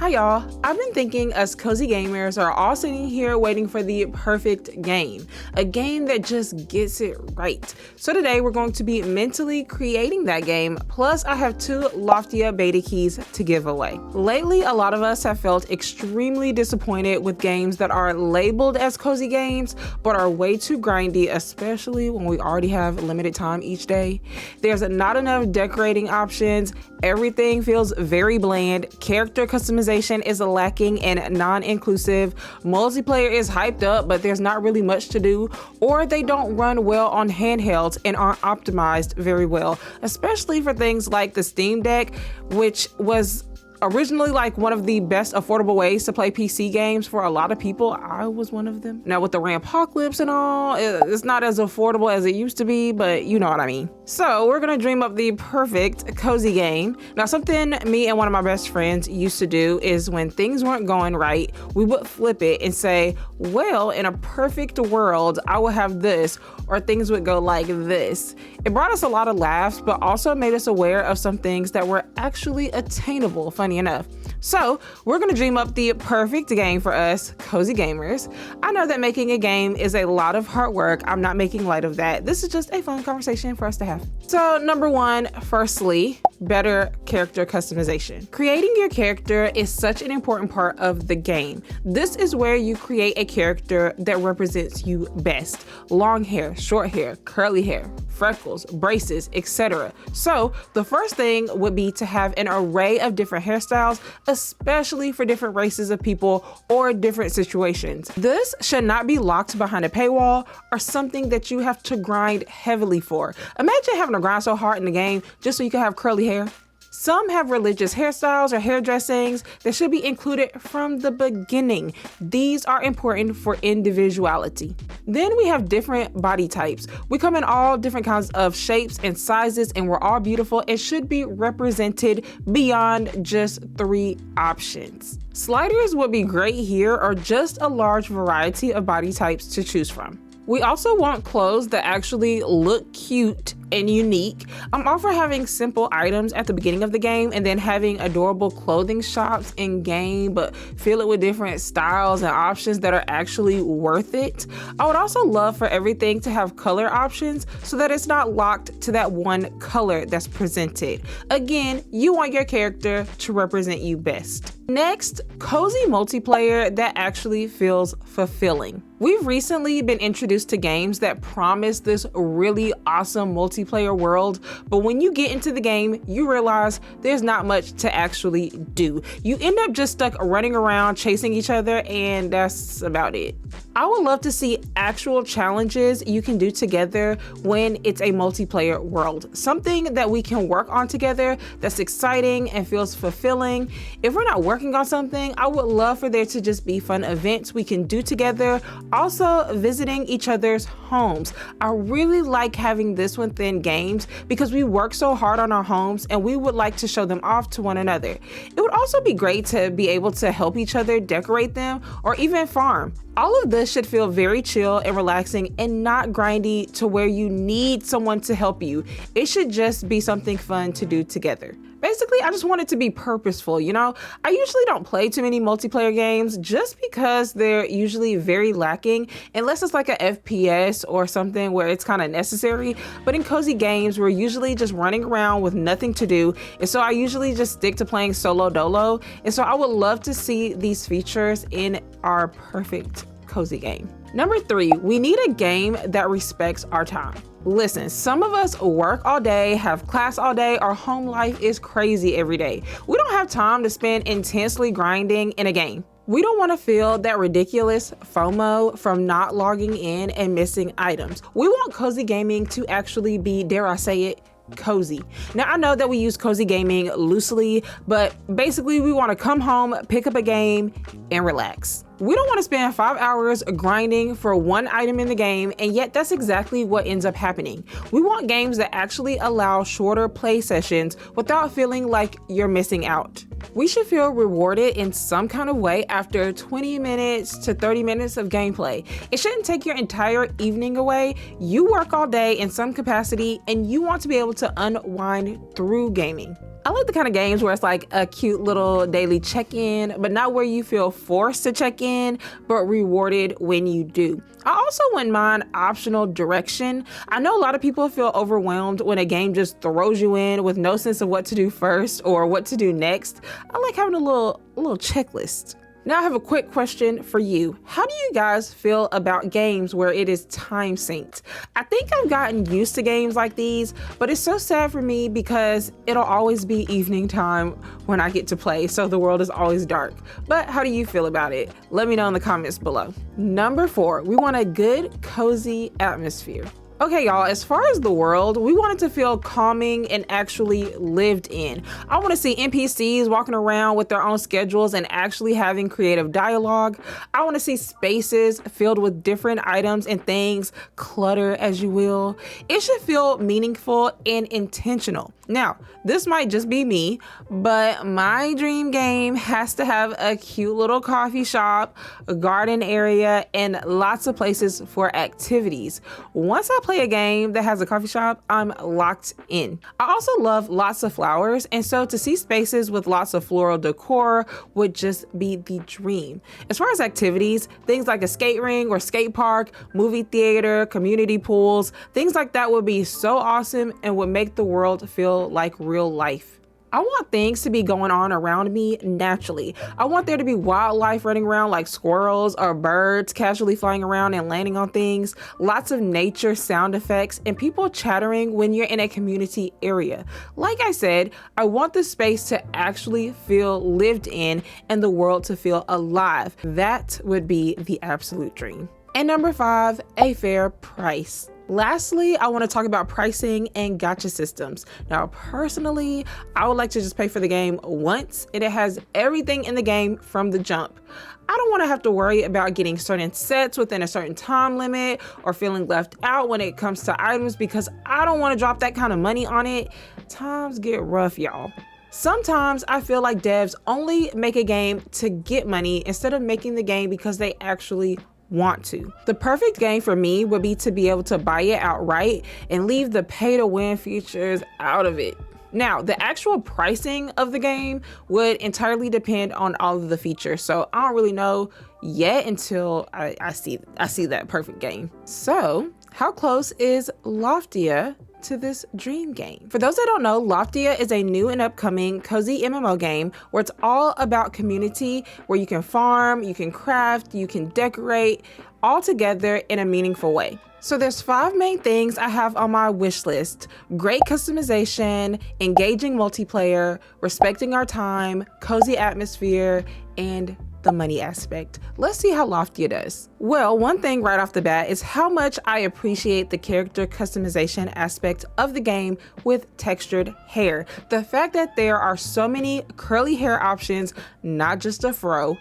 Hi y'all, I've been thinking us cozy gamers are all sitting here waiting for the perfect game, a game that just gets it right. So today we're going to be mentally creating that game, plus I have 2 Loftia Beta Keys to give away. Lately, a lot of us have felt extremely disappointed with games that are labeled as cozy games, but are way too grindy, especially when we already have limited time each day. There's not enough decorating options, everything feels very bland, character customization is lacking and non-inclusive, multiplayer is hyped up but there's not really much to do, or they don't run well on handhelds and aren't optimized very well, especially for things like the Steam Deck, which was originally like one of the best affordable ways to play PC games for a lot of people. I was one of them. Now with the Rampocalypse and all, it's not as affordable as it used to be, but you know what I mean. So we're gonna dream up the perfect cozy game. Now something me and one of my best friends used to do is when things weren't going right, we would flip it and say, well, in a perfect world, I will have this, or things would go like this. It brought us a lot of laughs, but also made us aware of some things that were actually attainable, funny enough. So we're gonna dream up the perfect game for us cozy gamers. I know that making a game is a lot of hard work. I'm not making light of that. This is just a fun conversation for us to have. So number 1, firstly, better character customization. Creating your character is such an important part of the game. This is where you create a character that represents you best. Long hair, short hair, curly hair, freckles, braces, etc. So the first thing would be to have an array of different hairstyles, especially for different races of people or different situations. This should not be locked behind a paywall or something that you have to grind heavily for. Imagine having to grind so hard in the game just so you can have curly hair. Some have religious hairstyles or hairdressings that should be included from the beginning. These are important for individuality. Then we have different body types. We come in all different kinds of shapes and sizes, and we're all beautiful and should be represented beyond just 3 options. Sliders would be great here, or just a large variety of body types to choose from. We also want clothes that actually look cute and unique. I'm all for having simple items at the beginning of the game and then having adorable clothing shops in game, but fill it with different styles and options that are actually worth it. I would also love for everything to have color options so that it's not locked to that one color that's presented. Again, you want your character to represent you best. Next, cozy multiplayer that actually feels fulfilling. We've recently been introduced to games that promise this really awesome multiplayer world, but when you get into the game, you realize there's not much to actually do. You end up just stuck running around chasing each other, and that's about it. I would love to see actual challenges you can do together when it's a multiplayer world. Something that we can work on together that's exciting and feels fulfilling. If we're not working on something, I would love for there to just be fun events we can do together. Also, visiting each other's homes. I really like having this within games because we work so hard on our homes and we would like to show them off to one another. It would also be great to be able to help each other decorate them or even farm. All of this should feel very chill and relaxing and not grindy to where you need someone to help you. It should just be something fun to do together. Basically, I just want it to be purposeful, you know? I usually don't play too many multiplayer games just because they're usually very lacking, unless it's like a FPS or something where it's kind of necessary. But in cozy games, we're usually just running around with nothing to do. And so I usually just stick to playing solo dolo. And so I would love to see these features in our perfect cozy game. Number 3, we need a game that respects our time. Listen, some of us work all day, have class all day, our home life is crazy every day. We don't have time to spend intensely grinding in a game. We don't want to feel that ridiculous FOMO from not logging in and missing items. We want cozy gaming to actually be, dare I say it, cozy. Now I know that we use cozy gaming loosely, but basically we want to come home, pick up a game, and relax. We don't want to spend 5 hours grinding for one item in the game, and yet that's exactly what ends up happening. We want games that actually allow shorter play sessions without feeling like you're missing out. We should feel rewarded in some kind of way after 20 minutes to 30 minutes of gameplay. It shouldn't take your entire evening away. You work all day in some capacity, and you want to be able to unwind through gaming. I like the kind of games where it's like a cute little daily check-in, but not where you feel forced to check in, but rewarded when you do. I also wouldn't mind optional direction. I know a lot of people feel overwhelmed when a game just throws you in with no sense of what to do first or what to do next. I like having a little checklist. Now I have a quick question for you. How do you guys feel about games where it is time synced? I think I've gotten used to games like these, but it's so sad for me because it'll always be evening time when I get to play, so the world is always dark. But how do you feel about it? Let me know in the comments below. Number 4, we want a good, cozy atmosphere. Okay, y'all, as far as the world, we want it to feel calming and actually lived in. I want to see NPCs walking around with their own schedules and actually having creative dialogue. I want to see spaces filled with different items and things, clutter as you will. It should feel meaningful and intentional. Now, this might just be me, but my dream game has to have a cute little coffee shop, a garden area, and lots of places for activities. Once I play a game that has a coffee shop, I'm locked in. I also love lots of flowers, and so to see spaces with lots of floral decor would just be the dream. As far as activities, things like a skate ring or skate park, movie theater, community pools, things like that would be so awesome and would make the world feel like real life. I want things to be going on around me naturally. I want there to be wildlife running around like squirrels or birds casually flying around and landing on things, lots of nature sound effects, and people chattering when you're in a community area. Like I said, I want the space to actually feel lived in and the world to feel alive. That would be the absolute dream. And number 5, a fair price. Lastly, I want to talk about pricing and gacha systems. Now, personally, I would like to just pay for the game once and it has everything in the game from the jump. I don't want to have to worry about getting certain sets within a certain time limit or feeling left out when it comes to items because I don't want to drop that kind of money on it. Times get rough, y'all. Sometimes I feel like devs only make a game to get money instead of making the game because they actually want to. The perfect game for me would be to be able to buy it outright and leave the pay to win features out of it. Now, the actual pricing of the game would entirely depend on all of the features, so I don't really know yet until I see that perfect game. So, how close is Loftia to this dream game? For those that don't know, Loftia is a new and upcoming cozy MMO game where it's all about community, where you can farm, you can craft, you can decorate, all together in a meaningful way. So there's 5 main things I have on my wish list: great customization, engaging multiplayer, respecting our time, cozy atmosphere, and the money aspect. Let's see how Loftia does. Well, one thing right off the bat is how much I appreciate the character customization aspect of the game with textured hair. The fact that there are so many curly hair options, not just a fro,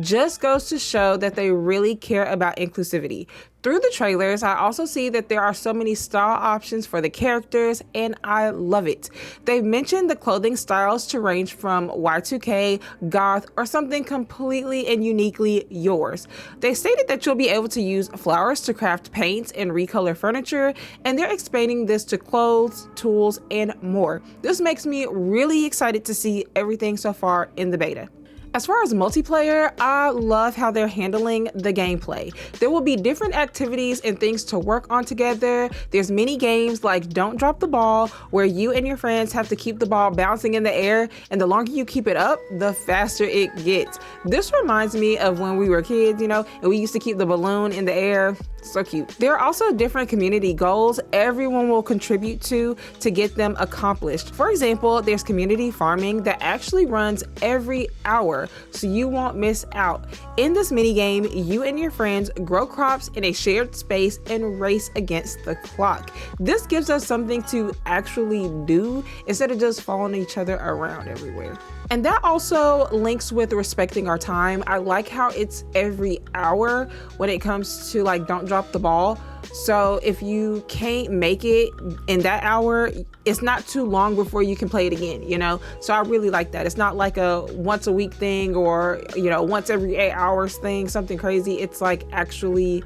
just goes to show that they really care about inclusivity. Through the trailers, I also see that there are so many style options for the characters, and I love it. They've mentioned the clothing styles to range from Y2K, goth, or something completely and uniquely yours. They stated that you'll be able to use flowers to craft paints and recolor furniture, and they're expanding this to clothes, tools, and more. This makes me really excited to see everything so far in the beta. As far as multiplayer, I love how they're handling the gameplay. There will be different activities and things to work on together. There's mini games like Don't Drop the Ball, where you and your friends have to keep the ball bouncing in the air, and the longer you keep it up, the faster it gets. This reminds me of when we were kids, and we used to keep the balloon in the air. So cute. There are also different community goals everyone will contribute to get them accomplished. For example, there's community farming that actually runs every hour, so you won't miss out. In this mini game, you and your friends grow crops in a shared space and race against the clock. This gives us something to actually do instead of just following each other around everywhere. And that also links with respecting our time. I like how it's every hour when it comes to like Don't Drop the Ball. So if you can't make it in that hour, it's not too long before you can play it again, So I really like that. It's not like a once a week thing or, once every 8 hours thing, something crazy. It's like actually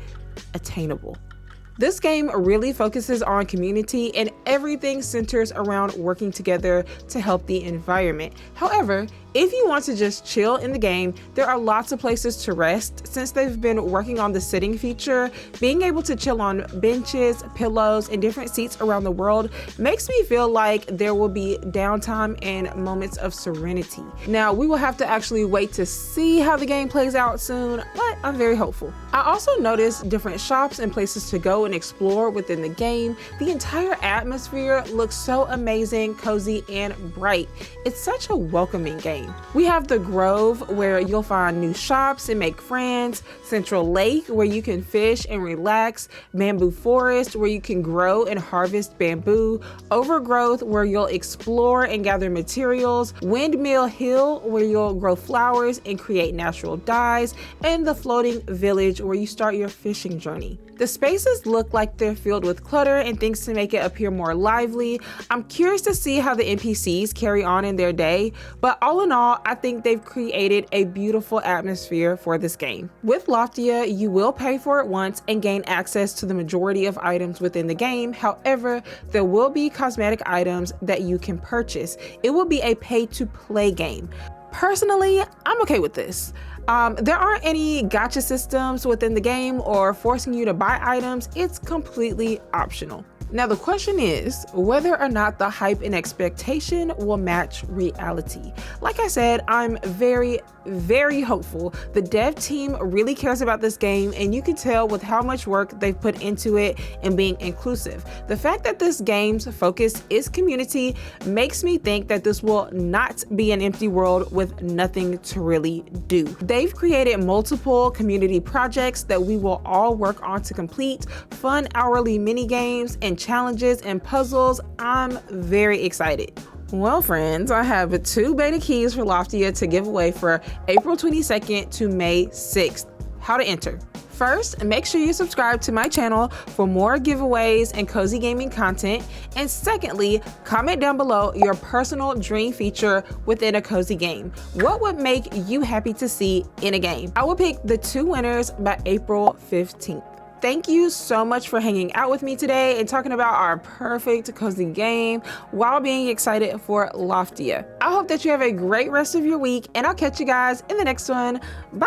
attainable. This game really focuses on community and everything centers around working together to help the environment. However, if you want to just chill in the game, there are lots of places to rest. Since they've been working on the sitting feature, being able to chill on benches, pillows, and different seats around the world makes me feel like there will be downtime and moments of serenity. Now, we will have to actually wait to see how the game plays out soon, but I'm very hopeful. I also noticed different shops and places to go and explore within the game. The entire atmosphere looks so amazing, cozy, and bright. It's such a welcoming game. We have the Grove, where you'll find new shops and make friends, Central Lake, where you can fish and relax, Bamboo Forest, where you can grow and harvest bamboo, Overgrowth, where you'll explore and gather materials, Windmill Hill, where you'll grow flowers and create natural dyes, and the Floating Village, where you start your fishing journey. The spaces look like they're filled with clutter and things to make it appear more lively. I'm curious to see how the NPCs carry on in their day, but all in all, I think they've created a beautiful atmosphere for this game. With Loftia, you will pay for it once and gain access to the majority of items within the game. However, there will be cosmetic items that you can purchase. It will be a pay-to-play game. Personally, I'm okay with this. There aren't any gacha systems within the game or forcing you to buy items. It's completely optional. Now, the question is whether or not the hype and expectation will match reality. Like I said, I'm very hopeful. The dev team really cares about this game, and you can tell with how much work they've put into it and being inclusive. The fact that this game's focus is community makes me think that this will not be an empty world with nothing to really do. They've created multiple community projects that we will all work on to complete, fun hourly mini games and challenges and puzzles. I'm very excited. Well, friends, I have 2 beta keys for Loftia to give away for April 22nd to May 6th. How to enter. First, make sure you subscribe to my channel for more giveaways and cozy gaming content. And secondly, comment down below your personal dream feature within a cozy game. What would make you happy to see in a game? I will pick the 2 winners by April 15th. Thank you so much for hanging out with me today and talking about our perfect cozy game while being excited for Loftia. I hope that you have a great rest of your week, and I'll catch you guys in the next one. Bye!